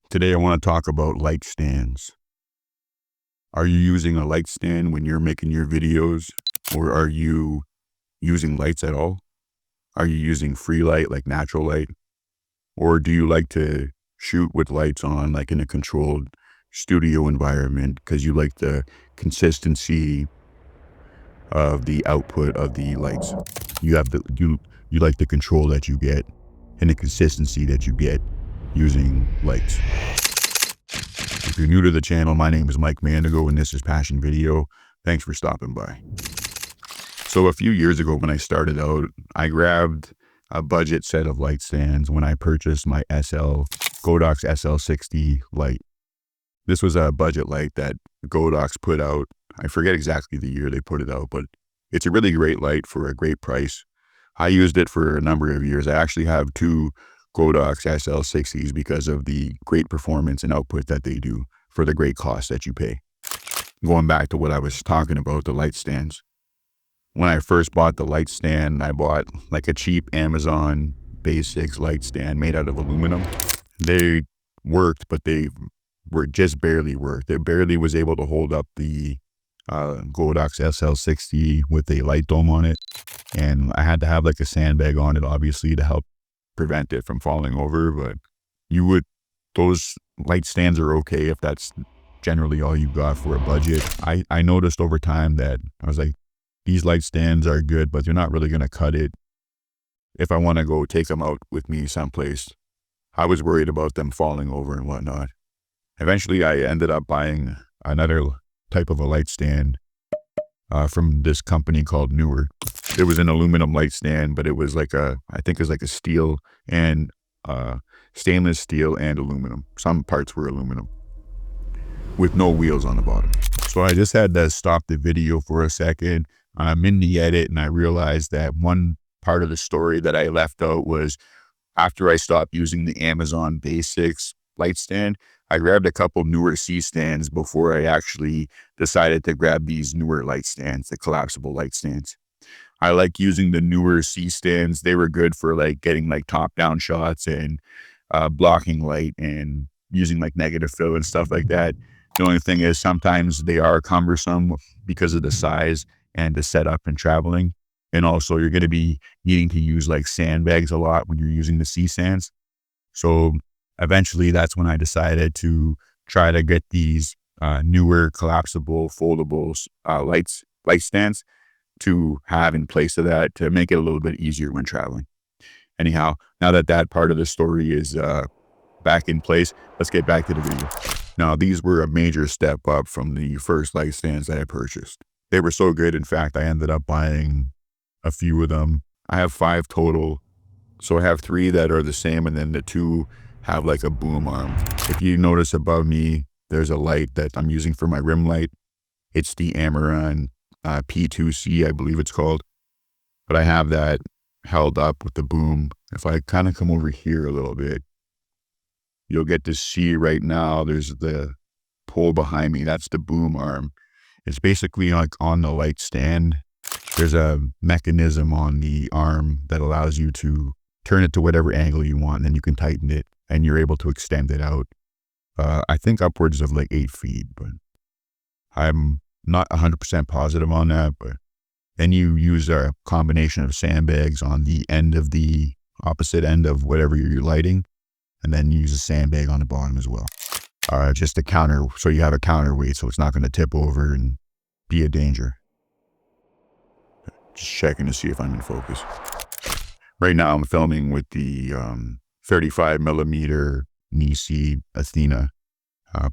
Today I want to talk about light stands. Are you using a light stand when you're making your videos, or are you using lights at all? Are you using free light like natural light, or do you like to shoot with lights on like in a controlled studio environment because you like the consistency of the output of the lights? You like the control that you get and the consistency that you get using lights. If you're new to the channel, my name is Mike Mandigo and this is Passion Video. Thanks for stopping by. So a few years ago when I started out, I grabbed a budget set of light stands when I purchased my Godox SL60 light. This was a budget light that Godox put out. I forget exactly the year they put it out, but it's a really great light for a great price. I used it for a number of years. I actually have two Godox SL60s because of the great performance and output that they do for the great cost that you pay. Going back to what I was talking about, the light stands. When I first bought the light stand, I bought like a cheap Amazon Basics light stand made out of aluminum. They worked, but they were just barely worked. It barely was able to hold up the Godox SL60 with a light dome on it. And I had to have like a sandbag on it, obviously, to help prevent it from falling over. But those light stands are okay if that's generally all you got for a budget. I noticed over time that I was like, these light stands are good, but they're not really going to cut it if I want to go take them out with me someplace. I was worried about them falling over and whatnot. Eventually, I ended up buying another type of a light stand from this company called Neewer. It was an aluminum light stand, but it was like I think it was like a steel and stainless steel and aluminum. Some parts were aluminum with no wheels on the bottom. So I just had to stop the video for a second. I'm in the edit and I realized that one part of the story that I left out was after I stopped using the Amazon Basics light stand, I grabbed a couple Neewer C stands before I actually decided to grab these Neewer light stands, the collapsible light stands. I like using the Neewer C stands. They were good for like getting like top down shots and blocking light and using like negative fill and stuff like that. The only thing is sometimes they are cumbersome because of the size and the setup and traveling. And also you're going to be needing to use like sandbags a lot when you're using the C stands. So eventually that's when I decided to try to get these Neewer collapsible foldable light stands to have in place of that to make it a little bit easier when traveling. Anyhow, now that that part of the story is back in place, let's get back to the video. Now, these were a major step up from the first light stands that I purchased. They were so good. In fact, I ended up buying a few of them. I have 5 total. So I have 3 that are the same, and then the 2 have like a boom arm. If you notice above me, there's a light that I'm using for my rim light. It's the Amaran P2C, I believe it's called. But I have that held up with the boom. If I kind of come over here a little bit, you'll get to see right now, there's the pole behind me. That's the boom arm. It's basically like on the light stand. There's a mechanism on the arm that allows you to turn it to whatever angle you want, and then you can tighten it and you're able to extend it out. I think upwards of like 8 feet, but I'm not 100% positive on that. But then you use a combination of sandbags on the end of the opposite end of whatever you're lighting, and then use a sandbag on the bottom as well. Just a counter, so you have a counterweight, so it's not going to tip over and be a danger. Just checking to see if I'm in focus. Right now I'm filming with the 35 millimeter Nisi Athena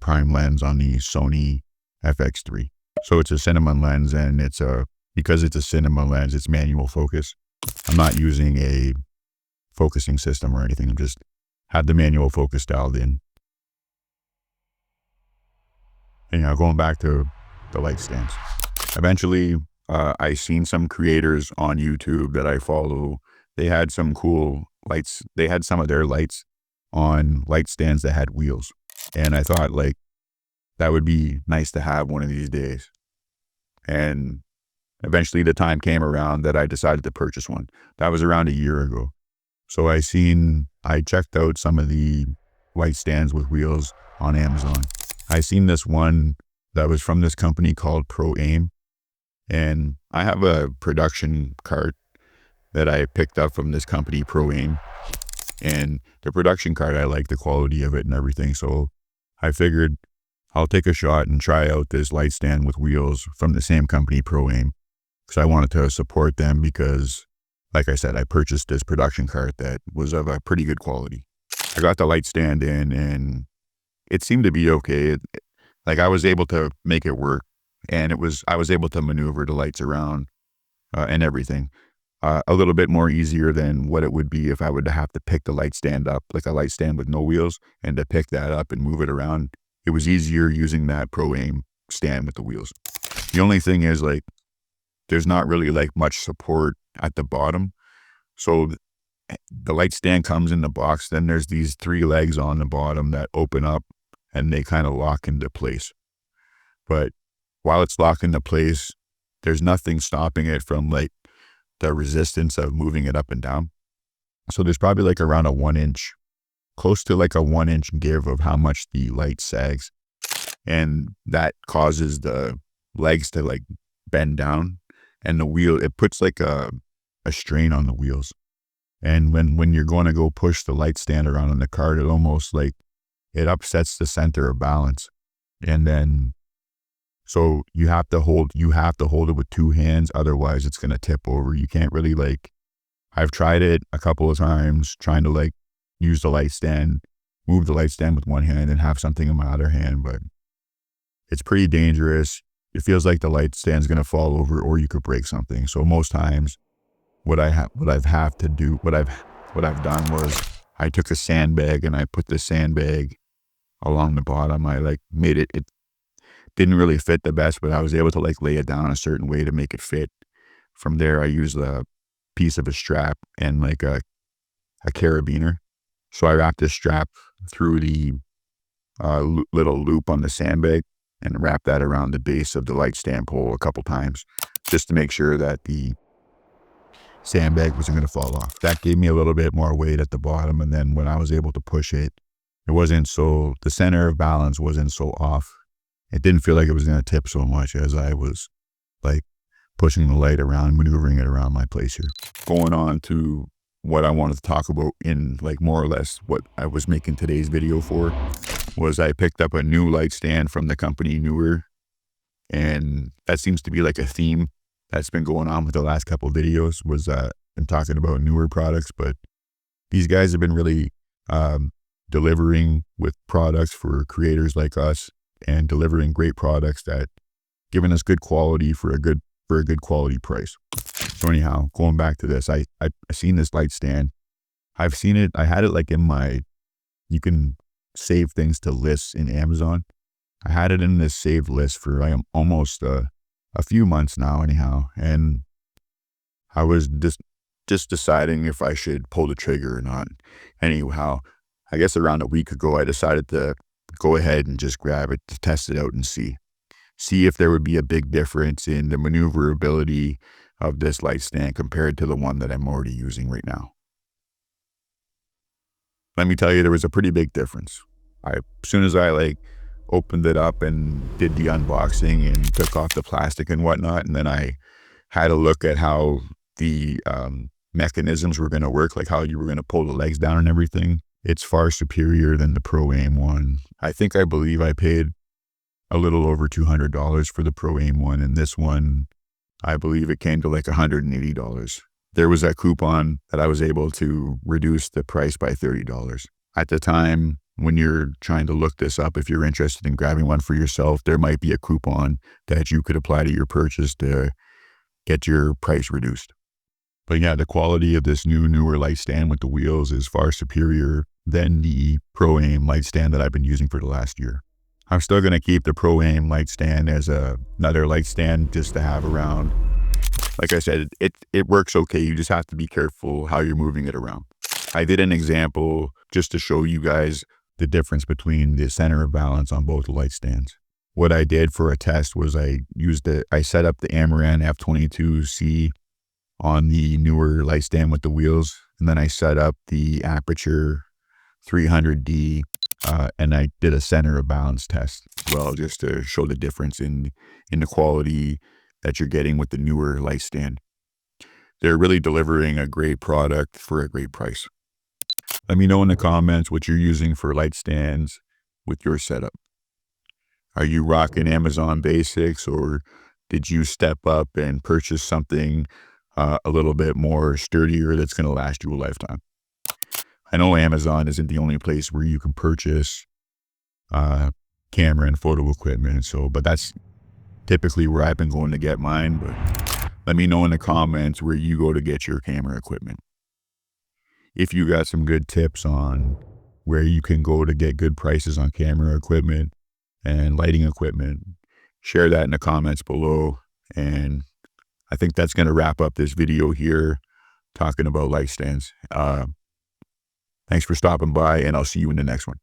prime lens on the Sony FX3. So it's a cinema lens, and because it's a cinema lens, it's manual focus. I'm not using a focusing system or anything. I'm just had the manual focus dialed in. And going back to the light stands. Eventually, I seen some creators on YouTube that I follow. They had some cool lights. They had some of their lights on light stands that had wheels. And I thought like that would be nice to have one of these days. And eventually the time came around that I decided to purchase one. That was around a year ago. So I checked out some of the light stands with wheels on Amazon. I seen this one that was from this company called Pro Aim, and I have a production cart that I picked up from this company Pro Aim, and the production cart, I like the quality of it and everything, so I figured I'll take a shot and try out this light stand with wheels from the same company Pro Aim, because I wanted to support them because, like I said, I purchased this production cart that was of a pretty good quality. I got the light stand in and it seemed to be okay. Like I was able to make it work, and I was able to maneuver the lights around and everything. A little bit more easier than what it would be if I would have to pick the light stand up, like a light stand with no wheels, and to pick that up and move it around. It was easier using that Pro Aim stand with the wheels. The only thing is, like, there's not really like much support at the bottom. So the light stand comes in the box, then there's these 3 legs on the bottom that open up and they kind of lock into place. But while it's locked into place, there's nothing stopping it from like the resistance of moving it up and down. So there's probably like around a 1-inch, close to like a 1-inch give of how much the light sags. And that causes the legs to like bend down, and the wheel, it puts like a strain on the wheels. And when you're going to go push the light stand around in the cart, it almost like, it upsets the center of balance. And then, so you have to hold it with 2 hands. Otherwise it's going to tip over. You can't really like, I've tried it a couple of times trying to like use the light stand, move the light stand with 1 hand and have something in my other hand, but it's pretty dangerous. It feels like the light stand's going to fall over or you could break something. So most times what I've done was I took a sandbag and I put the sandbag along the bottom. I like made it didn't really fit the best, but I was able to like lay it down a certain way to make it fit. From there, I used a piece of a strap and like a carabiner. So I wrapped this strap through the little loop on the sandbag and wrapped that around the base of the light stand pole a couple times, just to make sure that the sandbag wasn't going to fall off. That gave me a little bit more weight at the bottom, and then when I was able to push it, the center of balance wasn't so off. It didn't feel like it was going to tip so much as I was like pushing the light around, maneuvering it around my place here. Going on to what I wanted to talk about in like more or less what I was making today's video for, was I picked up a new light stand from the company Neewer, and that seems to be like a theme that's been going on with the last couple of videos, was been talking about newer products, but these guys have been really delivering with products for creators like us, and delivering great products that giving us good quality for a good quality price. So anyhow, going back to this, I seen this light stand. I've seen it. I had it like in you can save things to lists in Amazon. I had it in this saved list for like almost a few months now anyhow. And I was just deciding if I should pull the trigger or not. Anyhow, I guess around a week ago, I decided to go ahead and just grab it to test it out and see if there would be a big difference in the maneuverability of this light stand compared to the one that I'm already using right now. Let me tell you, there was a pretty big difference. As soon as I like opened it up and did the unboxing and took off the plastic and whatnot, and then I had a look at how the mechanisms were going to work, like how you were going to pull the legs down and everything, it's far superior than the Pro Aim one. I believe I paid a little over $200 for the Pro Aim one, and this one, I believe it came to like $180. There was a coupon that I was able to reduce the price by $30. At the time, when you're trying to look this up, if you're interested in grabbing one for yourself, there might be a coupon that you could apply to your purchase to get your price reduced. But yeah, the quality of this newer light stand with the wheels is far superior than the Pro Aim light stand that I've been using for the last year. I'm still going to keep the Pro Aim light stand as another light stand just to have around. Like I said, it works okay. You just have to be careful how you're moving it around. I did an example just to show you guys the difference between the center of balance on both light stands. What I did for a test was I set up the Amaran F22C on the Neewer light stand with the wheels, and then I set up the Aperture 300D and I did a center of balance test as well, just to show the difference in the quality that you're getting with the Neewer light stand. They're really delivering a great product for a great price. Let me know in the comments what you're using for light stands with your setup. Are you rocking Amazon Basics, or did you step up and purchase something a little bit more sturdier that's going to last you a lifetime? I know Amazon isn't the only place where you can purchase camera and photo equipment, but that's typically where I've been going to get mine. But let me know in the comments where you go to get your camera equipment. If you got some good tips on where you can go to get good prices on camera equipment and lighting equipment, share that in the comments below. And I think that's going to wrap up this video here talking about light stands. Thanks for stopping by, and I'll see you in the next one.